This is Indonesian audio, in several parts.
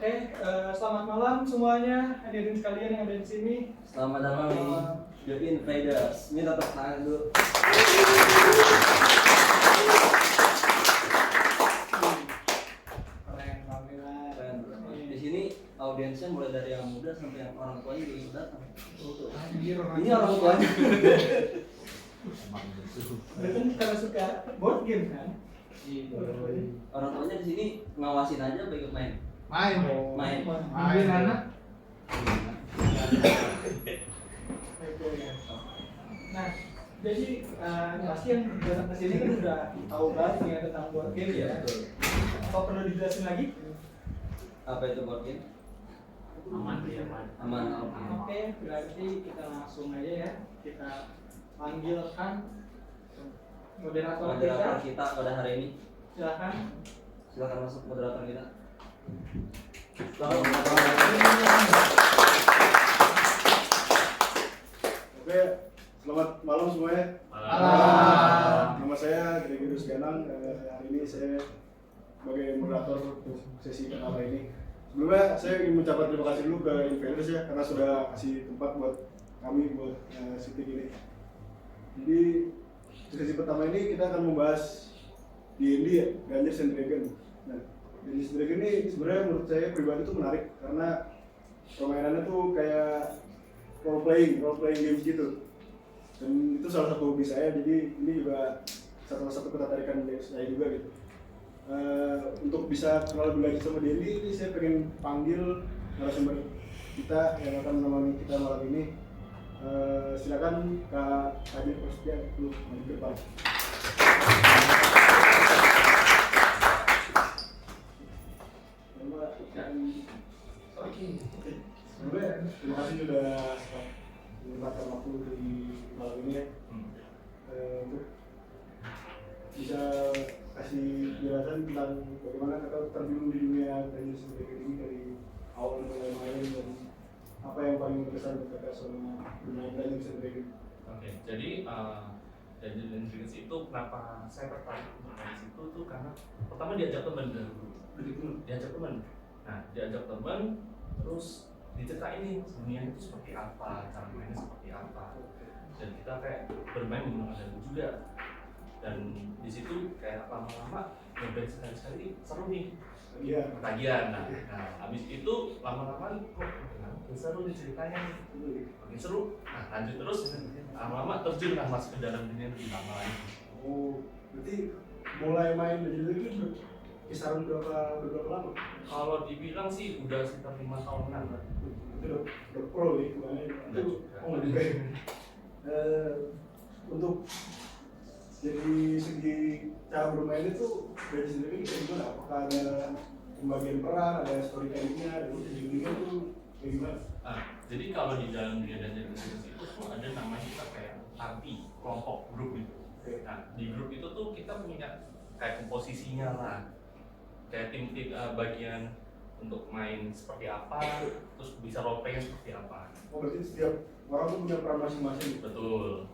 Oke, selamat malam semuanya hadirin sekalian yang ada di sini. Selamat datang di The Invaders. Minta tepuk tangan dulu. Keren banget. Keren. Di sini audiensnya mulai dari yang muda sampai yang orang tuanya juga sudah datang. Anjir, Ini orang tuanya. Berarti karena suka board game kan? Orang tuanya di sini ngawasin aja apa ikut main? Main. Main anak. Nah, jadi pasti yang datang ke sini kan udah tahu banget ya tentang board game ya. Betul. Apa perlu dijelasin lagi? Apa itu board game? Aman. Aman. Oke. Oke, berarti kita langsung aja ya. Kita panggilkan moderator Moderator kita. kita pada hari ini. Silakan. Silakan masuk moderator kita. Oke, selamat malam semuanya. Malam. Nama saya Gregorius Ganang. Hari ini saya sebagai moderator untuk sesi pertama ini. Sebelumnya saya ingin mengucapkan terima kasih dulu ke Invaders ya karena sudah kasih tempat buat kami buat syuting ini. Jadi di sesi pertama ini kita akan membahas D&D ya, Dungeons and Dragons. Nah, Dungeons and Dragons ini sebenarnya menurut saya pribadi itu menarik karena permainannya tuh kayak role playing games gitu. Dan itu salah satu hobi saya, jadi ini juga salah satu ketertarikan saya juga gitu. Untuk bisa kenal lebih lanjut sama D&D ini saya pengen panggil narasumber kita yang akan menemani kita malam ini. Silakan Kak Adit Prasetya dulu maju ke depan. Sebelumnya terima kasih sudah menyempatkan waktu di malam ini ya. Untuk bisa kasih penjelasan tentang bagaimana kakak terjun di dunia Dungeons and Dragons ini dari awal mulai main dan apa yang paling berkesan untuk kakak selama bermain Dungeons and Dragons. Oke, jadi Dungeons and Dragons itu kenapa saya tertarik untuk main situ tuh karena pertama diajak teman dulu. Diajak teman. Nah, diajak teman terus diceritain dunia itu seperti apa, cara mainnya seperti apa. Dan kita kayak bermain menggunakan itu juga. Dan di situ kayak lama-lama nyobain sekali-sekali seru nih. Iya. Ketagihan. Nah, habis itu lama-lama kok seru nih ceritanya nih. Makin seru. Nah, lanjut terus lama-lama terjun lah masuk ke dalam dunia lebih lama lagi. Oh, berarti mulai main Dungeons and Dragons itu kisaran berapa lama? Kalau dibilang sih udah sekitar 5 tahunan lah. Itu udah pro ya, bukannya Enggak itu juga. oh juga ya. Untuk dari segi cara bermain itu dari sendiri kayak gimana? Apakah ada pembagian peran, ada storytellingnya, ada ujung-ujungnya itu kayak gimana? Jadi kalau di dalam dunia Dungeons and Dragons itu tuh ada namanya kita kayak party, kelompok, grup gitu. Nah, di grup itu tuh kita punya kayak komposisinya lah. Kayak tim-tim bagian untuk main seperti apa, terus bisa role play seperti apa. Oh berarti setiap orang tuh punya peran masing-masing. Betul.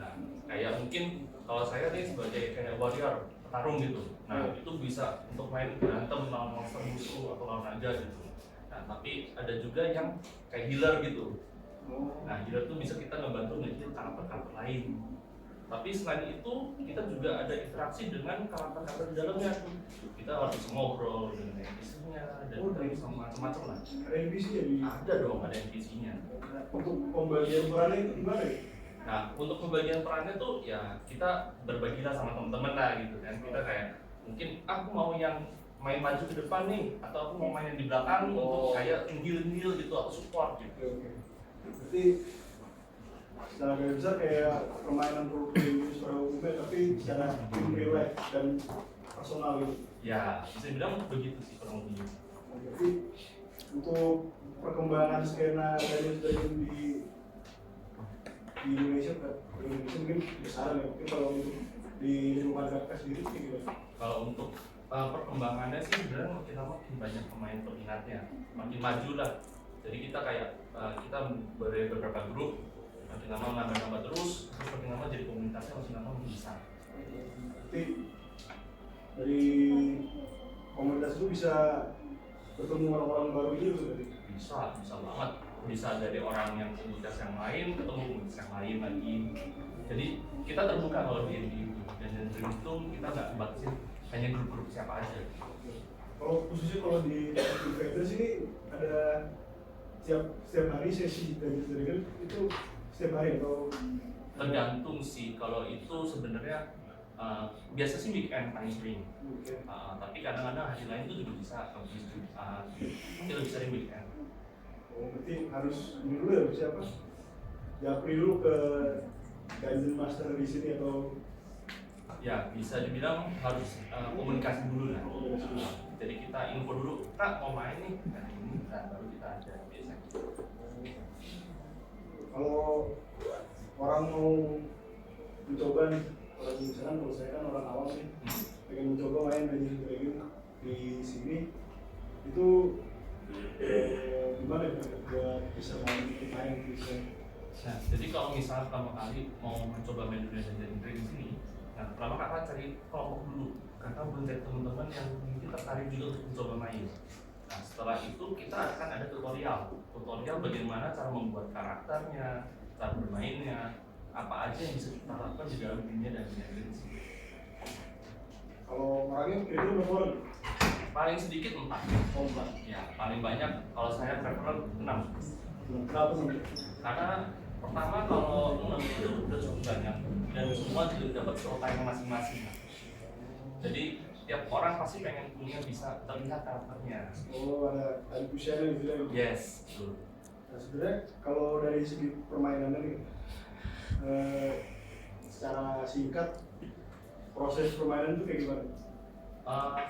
Nah, kayak mungkin kalau saya nih sebagai kayak warrior, petarung gitu. Nah, itu bisa untuk main berantem lawan monster musuh atau lawan naga gitu. Nah, tapi ada juga yang kayak healer gitu. Nah, healer tuh bisa kita ngebantu nge-heal karakter-karakter lain. Tapi selain itu, kita juga ada interaksi dengan karakter-karakter di dalamnya. Kita harus bisa ngobrol dengan NPC-nya dan kita bisa macam-macam lah. Ada NPC ya di. Ada dong, ada NPC-nya. Untuk pembagian perannya itu gimana ya? Nah, untuk pembagian perannya tuh ya kita berbagilah sama teman-teman lah gitu kan. Kita kayak mungkin aku mau yang main maju ke depan nih, atau aku mau main yang di belakang untuk kayak heal gitu, atau support gitu. Oke. Berarti secara garis besar kayak permainan role playing secara umumnya tapi secara in real life dan personal gitu. Ya, bisa dibilang begitu sih kurang lebih. Nah, jadi untuk perkembangan skena Dungeons and Dragons di Indonesia mungkin besaran ya, mungkin kalau untuk di lingkungan kakak sendiri kayak gimana? Kalau untuk perkembangannya sih sebenarnya makin banyak pemain peminatnya, makin maju lah. Jadi kita kayak kita beberapa grup, makin lama nambah terus makin lama jadi komunitasnya makin lama makin besar. Berarti dari komunitas itu bisa ketemu orang-orang baru itu tadi? Bisa banget. Bisa dari orang yang komunitas yang lain ketemu komunitas yang lain lagi. Jadi kita terbuka kalau di itu. Dan itu kita nggak batasin hanya grup-grup siapa aja. Kalau khususnya kalau di Invaders ini ada setiap hari sesi Dungeons itu setiap hari atau Tergantung sih, kalau itu sebenarnya biasa sih weekend paling sering. Tapi kadang-kadang hari lain itu juga bisa, habis Jumat itu lebih sering weekend. oh berarti harus ini dulu ya siapa? Japri dulu ke Dungeon Master di sini atau Ya bisa dibilang harus komunikasi dulu lah. Jadi kita info dulu, Kak mau main nih, nah ini baru kita ada biasanya. kalau orang mau mencoba nih, kalau misalkan kalau saya kan orang awam nih, pengen mencoba main Dungeons and Dragons di sini, itu gimana ya buat bisa main bisa? Nah, jadi kalau misalnya pertama kali mau mencoba main Dungeons and Dragons ini, nah pertama kakak cari kelompok dulu, kakak mencari teman-teman yang mungkin tertarik juga untuk mencoba main. Nah setelah itu kita akan ada tutorial bagaimana cara membuat karakternya, cara bermainnya, apa aja yang bisa kita lakukan di dalam dunia dan Dragons. Kalau orangnya kira-kira berapa orang? Paling sedikit 4. Oh, 4. Ya, paling banyak kalau saya prefer 6. Kenapa sih? Karena pertama kalau 6 itu udah cukup banyak dan semua juga dapat style masing-masing. Jadi tiap orang pasti pengen punya bisa terlihat karakternya. Oh, ada usianya gitu ya? Yes, betul. Nah, sebenarnya kalau dari segi permainannya nih, secara singkat proses permainan itu kayak gimana?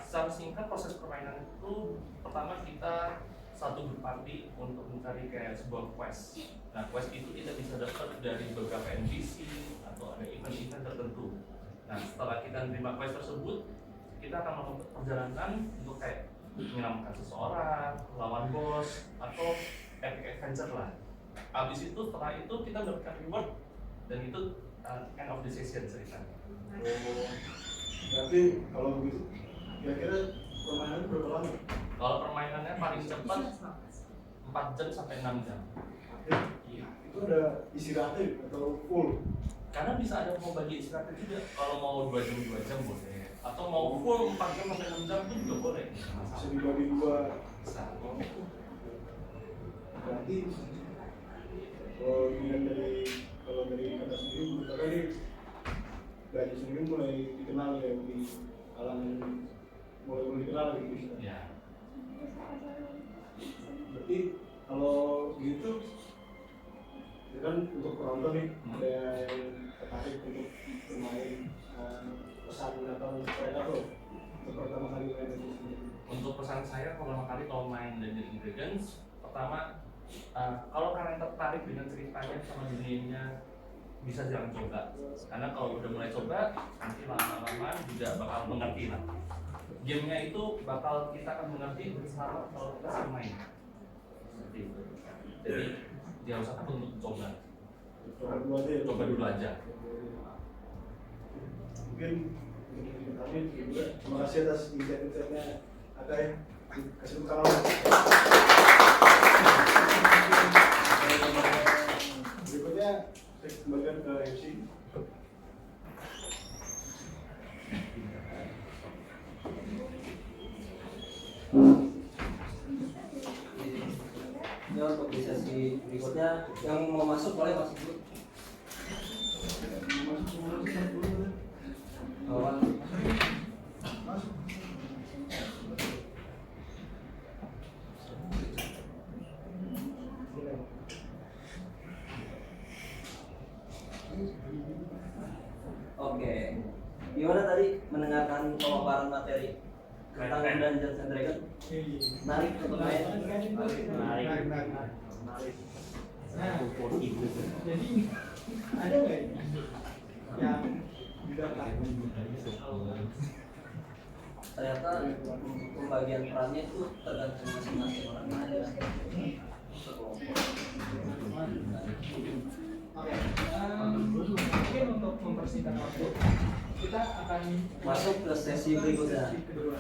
Secara singkat proses permainan itu pertama kita satu grup party untuk mencari kayak sebuah quest. Nah quest itu kita bisa dapat dari beberapa NPC atau ada event-event tertentu. Nah setelah kita menerima quest tersebut, kita akan melakukan perjalanan untuk kayak menyelamatkan seseorang, lawan bos, atau epic adventure lah. Abis itu setelah itu kita mendapatkan reward dan itu end of the session ceritanya. Oh, berarti kalau begitu kira-kira permainan berapa lama? Kalau permainannya paling cepat 4 jam sampai 6 jam. Iya. Itu ada istirahatnya atau full? Karena bisa ada mau bagi istirahat juga. Kalau mau 2 jam boleh. Atau mau full 4 jam sampai 6 jam pun juga boleh. Bisa dibagi dua. Bisa. Berarti kalau dari kata sendiri menurut kakak nih Dungeons sendiri mulai dikenal ya di kalangan mulai dikenal gitu. Ya. Berarti kalau gitu ya kan untuk penonton nih ada yang tertarik untuk bermain pesan atau mereka tuh untuk pertama kali main Dungeons sendiri. Untuk pesan saya pertama kali kalau main Dungeons and Dragons, pertama kalau kalian tertarik dengan ceritanya sama dunianya bisa jangan coba. Karena kalau udah mulai coba nanti lama-lama juga bakal mengerti lah. Gamenya itu bakal kita akan mengerti bersama kalau kita sering main. Seperti itu. Jadi jangan usah takut untuk coba. Coba dulu aja ya. Coba dulu aja. Mungkin untuk kami juga terima kasih atas insight-insightnya Akai. Kasih tepuk tangan. Berikutnya saya kembalikan ke MC. Ya untuk di sesi berikutnya yang mau masuk boleh masuk dulu. Awal. Oke, gimana tadi mendengarkan pemaparan materi tentang Dungeons and Dragons? Menarik untuk main? Menarik. Nah, jadi ada nggak ini yang didaftar? Ternyata pembagian perannya itu tergantung masing-masing orang aja. Oke, mungkin untuk mempersingkat waktu kita akan masuk ke sesi berikutnya. Sesi kedua.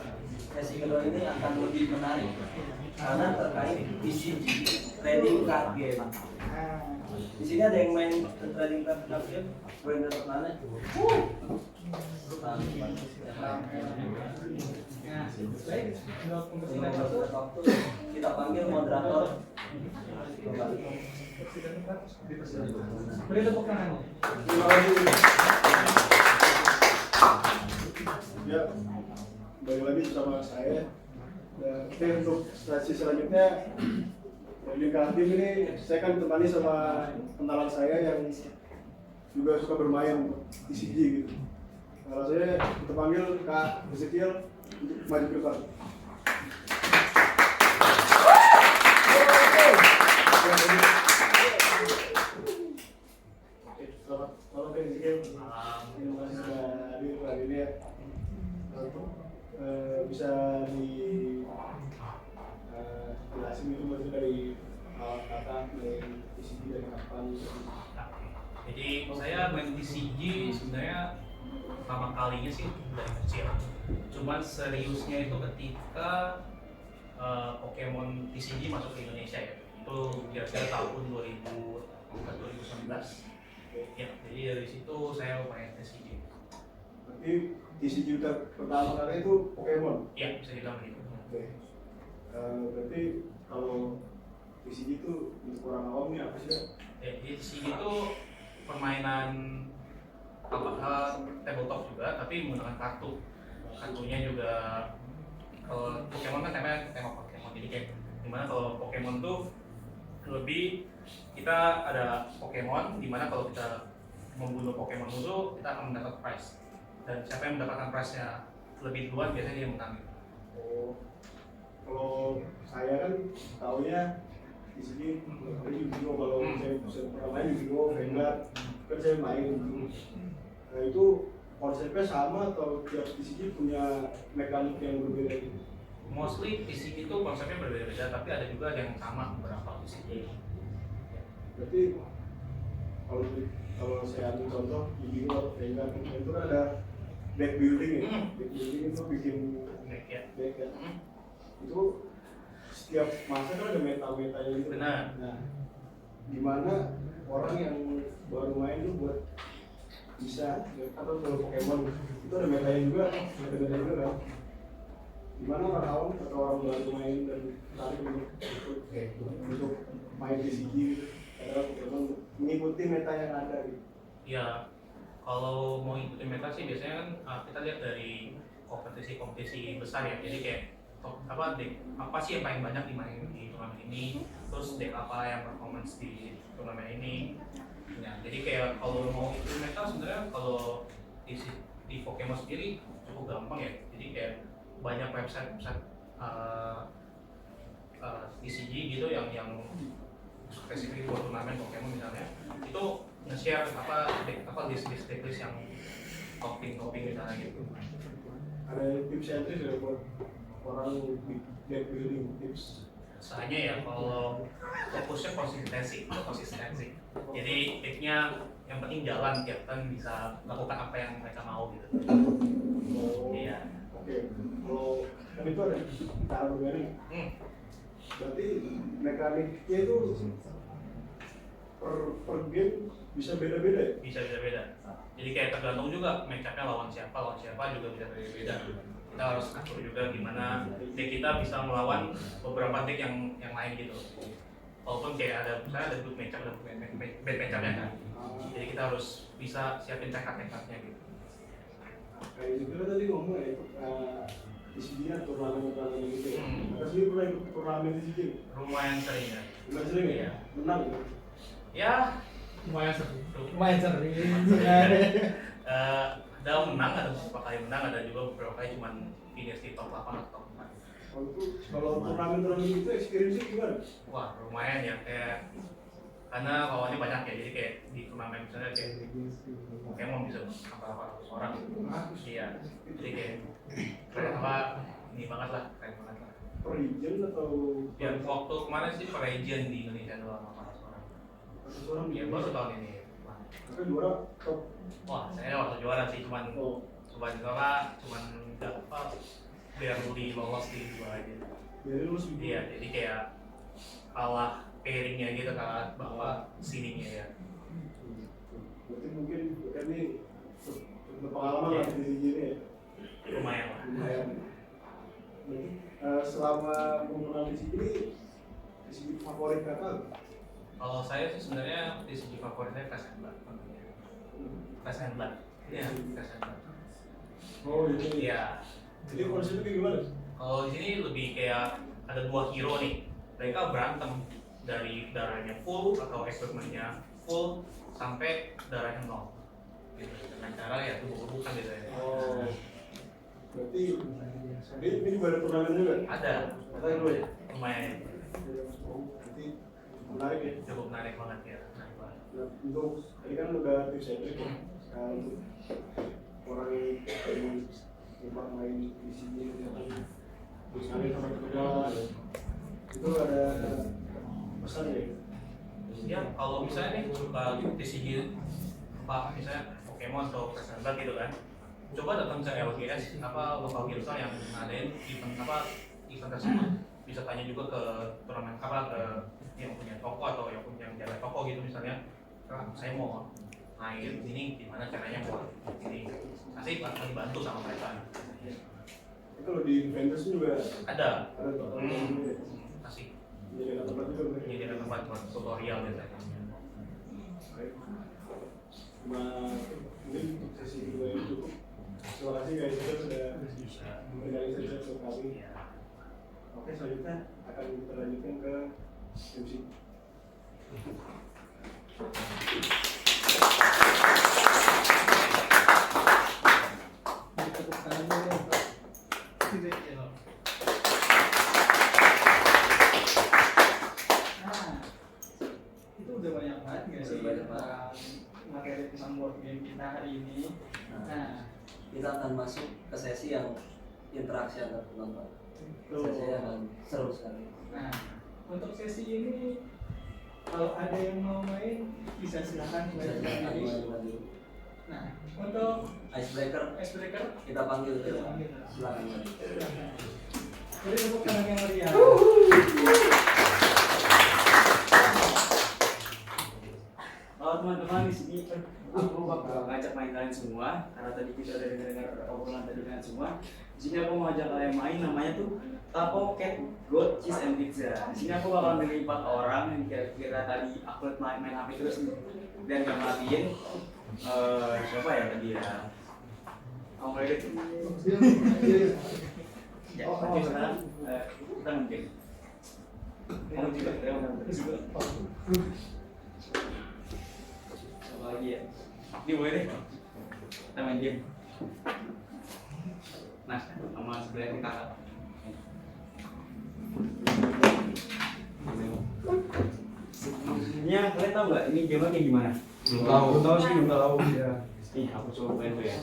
Sesi kedua ini akan lebih menarik karena terkait TCG trading card game. Nah, Di sini ada yang main trading card game, boleh dapat mana? nah, baik, untuk mempersingkat waktu, Waktu kita panggil moderator. beri tepuk tangan. Terima kasih. Ya, balik lagi bersama saya. Dan oke, untuk sesi selanjutnya di Kaltim ini saya akan ditemani sama kenalan saya yang juga suka bermain TCG gitu. Kalau saya kita panggil Kak Ezekiel untuk maju ke depan. Oke, selamat malam Kak Ezekiel. Terima kasih sudah hadir hari ini ya. Untuk bisa dijelasin itu maksudnya dari awal kata dari TCG dari kapan gitu. Jadi saya main TCG sebenarnya pertama kalinya sih dari kecil. Cuman seriusnya itu ketika Pokemon TCG masuk ke Indonesia ya. Itu kira-kira tahun 2019. Ya, jadi dari situ saya main TCG. Berarti TCG pertama kali itu Pokemon. Ya, bisa dibilang begitu. Oke. Berarti kalau TCG itu untuk orang awam nih apa sih? Kak? Ya, jadi TCG itu permainan tabletop juga, tapi menggunakan kartu. Kartunya juga kalau Pokemon kan tema Pokemon, jadi kayak dimana kalau Pokemon tuh lebih kita ada Pokemon, dimana kalau kita membunuh Pokemon musuh kita akan mendapat prize, dan siapa yang mendapatkan prize-nya lebih duluan biasanya dia menang. Oh, kalau saya kan taunya di sini Yu-Gi-Oh, kalau saya pernah main Yu-Gi-Oh, Vanguard kan saya main dulu. Nah itu konsepnya sama atau tiap TCG punya mekanik yang berbeda gitu? Mostly TCG itu konsepnya berbeda-beda, tapi ada juga yang sama beberapa TCG. Berarti kalau saya ambil contoh Yu-Gi-Oh, Vanguard itu kan ada deck building ya. Deck building itu bikin Deck ya. deck ya. Itu setiap masa kan ada meta-metanya gitu. Benar. Nah, gimana orang yang baru main itu buat bisa atau kalau Pokemon itu ada metanya juga, meta-metanya juga kan. Gimana orang awam atau orang baru main dan tertarik untuk main TCG gitu, adalah Pokemon mengikuti meta yang ada gitu. Ya, kalau mau ikutin meta sih biasanya kan kita lihat dari kompetisi-kompetisi besar ya. Jadi kayak deck apa sih yang paling banyak dimainin di turnamen ini, terus deck apa yang performance di turnamen ini. Ya, jadi kayak kalau mau ikutin meta sebenarnya kalau di Pokemon sendiri cukup gampang ya. Jadi kayak banyak website TCG gitu yang spesifik buat turnamen Pokemon misalnya, itu nge-share list yang topping misalnya gitu. Ada tips and tricks ya buat orang deck building tips? Soalnya ya kalau fokusnya konsistensi. Jadi decknya yang penting jalan, tiap kan bisa lakukan apa yang mereka mau gitu. Oh, Iya. Oke. Kalau kan itu ada cara bermain. Berarti mekaniknya itu per game bisa beda-beda ya? Bisa beda. Jadi kayak tergantung juga match-up-nya lawan siapa juga bisa beda-beda. Kita harus atur juga gimana deck kita bisa melawan beberapa deck yang lain gitu. Walaupun kayak ada misalnya ada good match-up, ada bad match-up-nya kan. Jadi kita harus bisa siapin tekad-tekadnya gitu. Kayak juga tadi ngomong ya ikut TCG-nya turnamen gitu ya. Kita sendiri pernah ikut turnamen TCG? Lumayan sering ya. Bukan sering ya? Iya. Menang ya? Ya, lumayan sering. ada menang, ada beberapa kali menang, ada juga beberapa kali cuma finish di top 8 atau top 4. Kalau turnamen itu experience-nya gimana? Wah, lumayan ya, kayak karena lawannya banyak ya, jadi kayak di turnamen misalnya kayak Pokemon bisa sampai 800 orang gitu. Iya, jadi kayak keren banget lah. Per region atau? Ya, waktu kemarin sih per region di Indonesia doang 800 orang. 800 orang? Ya, baru tahun ini. Tapi juara top? Wah, saya waktu juara sih, cuman Oh. coba apa cuman nggak apa biar di lolos di dua aja. Jadi lu Iya, jadi kayak kalah pairingnya gitu, kalah bahwa sininya ya. berarti mungkin kan ini berpengalaman lah di sini ya. Lumayan lah. Lumayan. Berarti selama mengenal di sini favorit kakak? Kalau saya sih sebenarnya di segi favoritnya Crash and Blood. Crash and Blood. Iya, Crash and Blood. Oh ini. Iya. Jadi konsepnya kayak gimana? Kalau di sini lebih kayak ada dua hero nih. Mereka berantem dari darahnya full atau equipmentnya full sampai darahnya nol. Gitu. Dengan cara ya tubuh-tubuhan gitu ya. Oh. Berarti ini juga ada turnamen juga? Ada. Ada dulu ya? Lumayan. Oh, berarti menarik ya? Cukup menarik banget ya. Menarik banget. Nah, untuk tadi kan udah tips and trick ya. Nah, untuk orang yang coba main di sini terus ada sama kedua itu ada pesan ya? Ya kalau misalnya nih suka TCG apa misalnya Pokemon atau Crash and Blood gitu kan, coba datang ke LGS apa lokal Gearson yang ngadain event tersebut. Bisa tanya juga ke turnamen apa ke yang punya toko atau yang punya jaga toko gitu misalnya, saya mau main ini gimana caranya buat ini, pasti akan dibantu sama mereka. Itu kalau di Ventus juga Ada tuh pasti jadi ada tempat juga mereka. menyediakan tempat buat tutorial biasanya. Cuma mungkin untuk sesi kedua ini cukup. Terima kasih guys, kita sudah memberikan insight untuk kami. Oke, selanjutnya akan kita lanjutkan ke MC. Tepuk tangan dulu untuk Ezekiel. Nah, itu udah banyak banget nggak sih Udah banyak banget. materi tentang board game kita hari ini. Nah, Kita akan masuk ke sesi yang interaksi antar penonton. Sesi yang akan seru sekali. nah, untuk sesi ini kalau ada yang mau main bisa silakan Bisa mulai kita dari ini. mulai lagi. Nah, untuk Icebreaker icebreaker kita panggil ke Kita panggil. silakan. silakan. Jadi tepuk tangan yang meriah. Halo teman-teman, di sini aku bakal ngajak main kalian semua karena tadi kita udah dengar obrolan tadi kalian semua. Di sini aku mau ajak kalian main, namanya tuh Taco Cat Goat Cheese and Pizza. Di sini aku bakal milih 4 orang yang kira-kira tadi aku main HP terus dan gak matiin. Siapa ya tadi ya? Kamu mulai deh. Ya, oke sekarang kita mungkin. Kamu juga, kamu juga. Apa lagi ya? Ini boleh deh. Kita main game. Nah, sama sebelah kakak. Sebenarnya kalian tahu nggak ini game kayak gimana? Belum tahu sih, belum tahu ya. Nih, aku coba main tuh ya.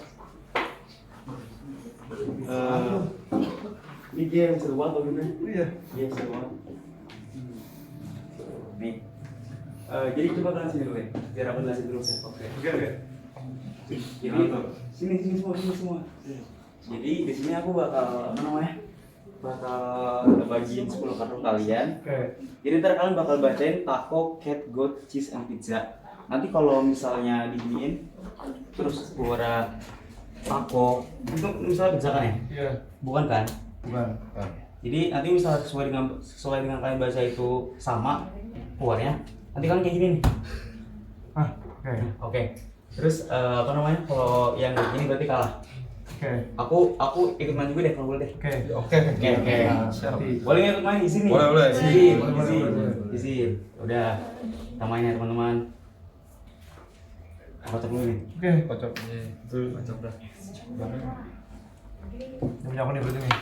Ini game seru banget loh gimana? Iya. Game seru banget. Nih. Jadi coba kalian sini dulu ya, biar aku jelasin dulu ya. Oke. Jadi sini semua. Jadi di sini aku bakal bakal bagiin 10 kartu kalian. Oke. Jadi ntar kalian bakal bacain Taco, Cat, Goat, Cheese, and Pizza. Nanti kalau misalnya diginiin terus keluar Taco, itu misalnya pizza kan ya? Iya. Bukan kan? Bukan. Jadi nanti misalnya sesuai dengan kalian baca itu sama keluarnya. Nanti kalian kayak gini nih. Ah, oke. Oke. Terus apa namanya? Kalau yang begini berarti kalah. Oke. Aku ikut main juga deh kalau boleh deh. Oke. Oke. Siap. Boleh nggak ikut main di sini? Boleh. Izin. Udah. Kita main ya teman-teman. Kocok dulu nih. Oke. Kocok. Itu kocok dah. Yang punya aku nih berarti nih.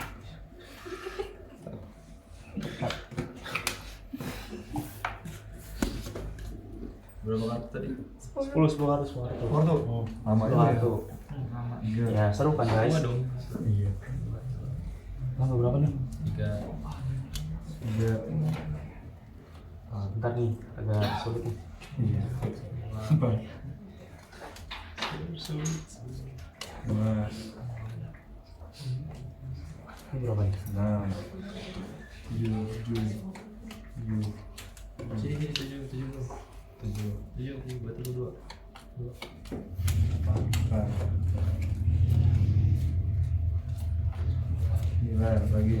Berapa kartu tadi? 10 kartu. Kartu. Oh, lama Kartu. Lama. Ya seru kan guys? Iya. Tanggal berapa nih? 3. Bentar nih, agak sulit nih. Iya. Mas. berapa nih? 6 7 Sini 7 berarti lu 2. 9 lagi.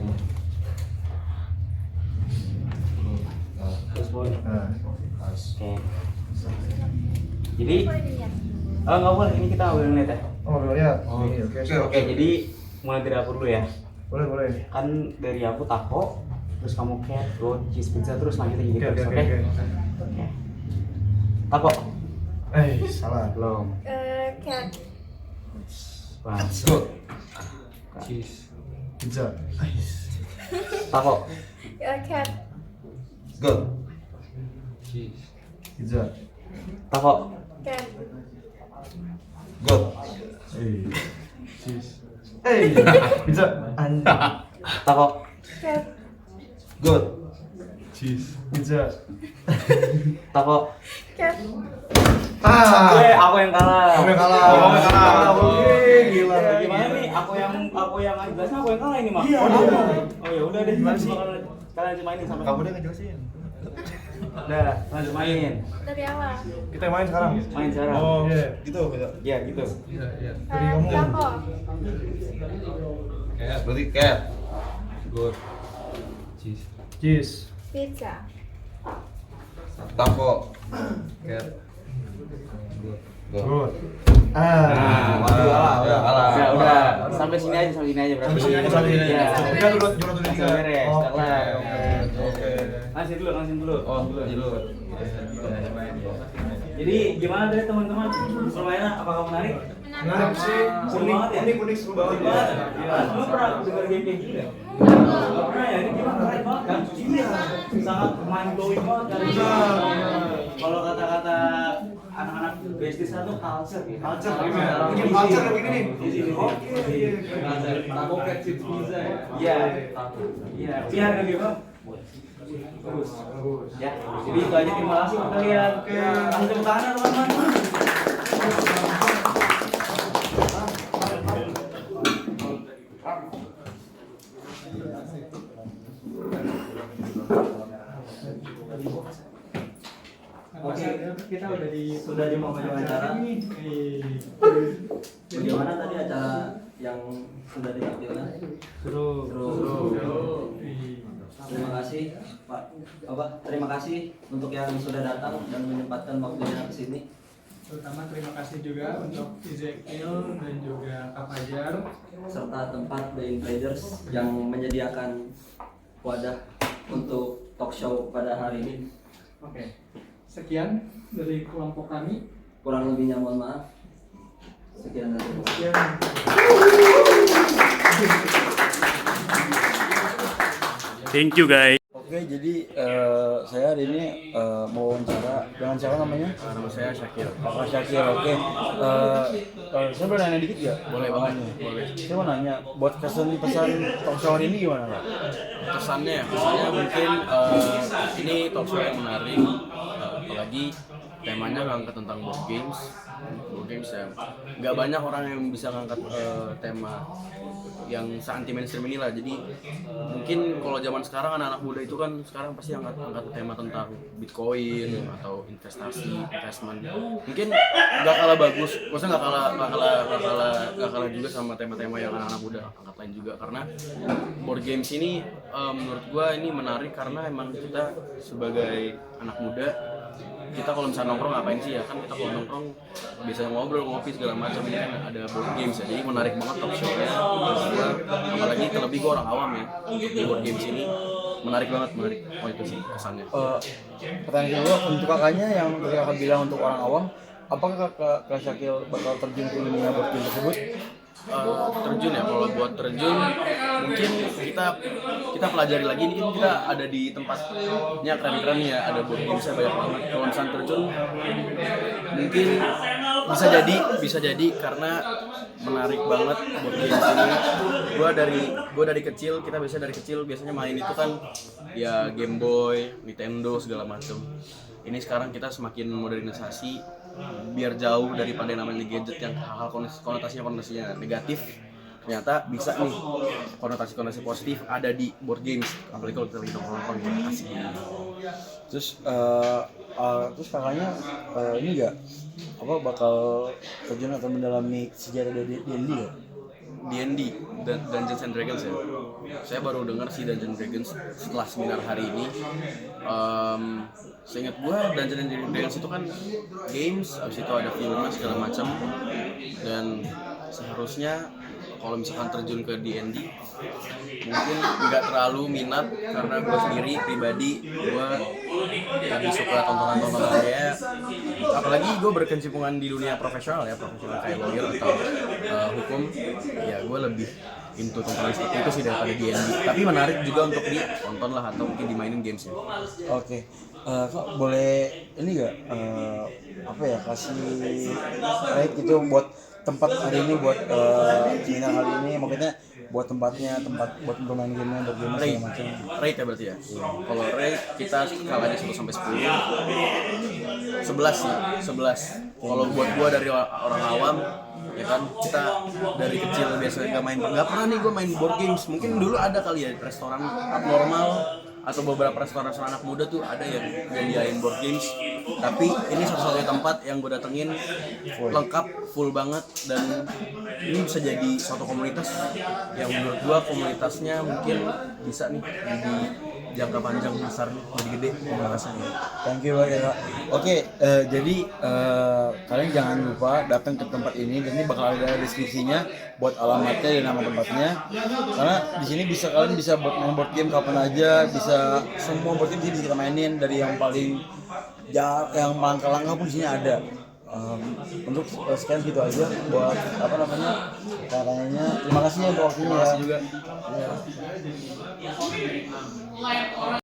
Terus boleh. Nah, pas. Oke. Jadi nggak boleh, ini kita boleh ngeliat ya. Oh, belum lihat. Oh. Ini, oke. Oke, jadi mulai dari aku dulu ya. Boleh. Kan dari aku taco, terus kamu cat, goat, cheese pizza, terus lanjut lagi gitu. Oke. Oke. Taco. Salah. Belum. Cat. Bang. Cheese. Pizza. Taco. Cat. Cheese. Pizza. Taco. Cat. Cheese. Pizza. Taco. Cat. Cheese. Pizza. Taco. Cat. Aku yang kalah. Kamu yang kalah. Oke, gila. Gimana nih? Aku yang jelasnya aku yang kalah ini mah. Iya. Oh ya udah deh. Gimana sih? Kalian aja mainin sampai. Kamu udah ngejelasin. Udah, lanjut main. Dari awal. Kita main sekarang. Main sekarang. Oh, gitu. Iya gitu. Dari kamu. Taco. Berarti cat. Good. Cheese. Cheese. Pizza. Taco. Cat. Good. Ya udah, sampai sini aja berarti. Sampai sini aja. Iya. Kita juara tuh Langsung beres. Oke. Langsung dulu. Oh, dulu. Jadi gimana tadi teman-teman? Permainan apakah menarik? Menarik sih. Seru banget ya? Unik seru banget. Lu pernah dengar game kayak gini nggak? Nggak pernah ya? Ini gimana? Keren banget kan? Iya. Sangat mind blowing banget kan? Kalau kata-kata anak-anak bisnis itu culture ya? Culture. Bikin culture kayak gini nih. Di sini. Oke. Taco cat cheese pizza ya. Iya. Iya. Biar kan gitu. Bagus. Ya. Jadi itu aja, terima kasih buat kalian. Langsung tepuk tangan teman-teman. Oke, kita Sudah di penghujung acara. Bagaimana tadi acara yang sudah ditampilkan? Seru. Terima kasih Pak. Terima kasih untuk yang sudah datang dan menyempatkan waktunya ke sini. Terutama terima kasih juga untuk Ezekiel dan juga Kak Fajar Serta tempat The Invaders yang menyediakan wadah untuk talk show pada hari ini. Oke. Sekian dari kelompok kami. Kurang lebihnya mohon maaf. Sekian dari saya. Sekian. Thank you guys. Oke, jadi saya hari ini mau wawancara dengan siapa namanya? Nama saya Syakir. Pak Syakir, oke. Saya boleh nanya dikit ya? Boleh banget. Boleh. Saya mau nanya, buat pesan talk show hari ini gimana, Pak? Kesannya mungkin ini talk show yang menarik, apalagi temanya ngangkat tentang board games ya. Nggak banyak orang yang bisa ngangkat tema yang anti mainstream inilah. Jadi mungkin kalau zaman sekarang anak-anak muda itu kan sekarang pasti angkat tema tentang Bitcoin atau investment. Mungkin nggak kalah bagus, maksudnya nggak kalah juga sama tema-tema yang anak-anak muda angkat lain juga, karena board games ini menurut gua ini menarik karena emang kita sebagai anak muda, kita kalau misalnya nongkrong ngapain sih ya, kan kita kalau nongkrong biasanya ngobrol, ngopi segala macam, ini kan ada board games ya, jadi menarik banget talk show-nya. Apalagi terlebih gue orang awam ya, di board games ini menarik banget. Oh itu sih kesannya. Pertanyaan kedua untuk kakaknya yang tadi kakak bilang untuk orang awam, apakah Kak Syakil bakal terjun ke dunia board game tersebut? Terjun ya, kalau buat terjun mungkin kita pelajari lagi. Ini kan kita ada di tempatnya keren-keren ya, ada board gamesnya banyak banget. Kalau misalnya terjun mungkin bisa jadi karena menarik banget board games ini. Gua dari kecil, kita biasanya main itu kan ya Game Boy, Nintendo segala macam. Ini sekarang kita semakin modernisasi biar jauh daripada yang namanya gadget yang hal-hal konotasinya negatif. ternyata bisa nih konotasi-konotasi positif ada di board games, apalagi kalau kita nongkrong ya asik. Terus kakaknya ini enggak apa bakal terjun atau mendalami sejarah dari D&D ya? D&D dan Dungeons and Dragons ya. Saya baru dengar sih Dungeons and Dragons setelah seminar hari ini. Seingat gue Dungeons and Dragons itu kan games, habis itu ada filmnya segala macam, dan seharusnya kalau misalkan terjun ke D&D mungkin nggak terlalu minat karena gue sendiri pribadi gue lebih suka tontonan-tontonannya, apalagi gue berkecimpungan di dunia profesional kayak lawyer atau hukum, ya gue lebih into tontonan seperti itu sih daripada D&D. Tapi menarik juga untuk ditonton lah atau mungkin dimainin gamesnya. Oke. Kok boleh ini enggak kasih rate gitu buat tempat hari ini, buat seminar hari ini, maksudnya buat tempatnya, tempat buat bermain game-nya, buat game segala macam. Rate ya berarti ya? Kalau rate kita skalanya 1 sampai 10. 11 sih, 11. Kalau buat gua dari orang awam, ya kan kita dari kecil biasanya nggak pernah nih gua main board games. Mungkin dulu ada kali ya restoran abnormal atau beberapa restoran anak muda tuh ada yang nyediain board games, tapi ini satu-satunya tempat yang gue datengin lengkap, full banget, dan ini bisa jadi suatu komunitas yang menurut gue komunitasnya mungkin bisa nih di jangka panjang besar nih, jadi gede komunitasnya. Thank you banget ya Kak. Oke, jadi kalian jangan lupa datang ke tempat ini, dan ini bakal ada deskripsinya buat alamatnya dan nama tempatnya. Karena di sini kalian bisa main board game kapan aja, bisa semua board game bisa kita mainin, dari yang paling yang langka-langka pun di sini ada. Untuk sekian gitu aja buat katanya. Terima kasih ya untuk waktunya. Terima kasih juga.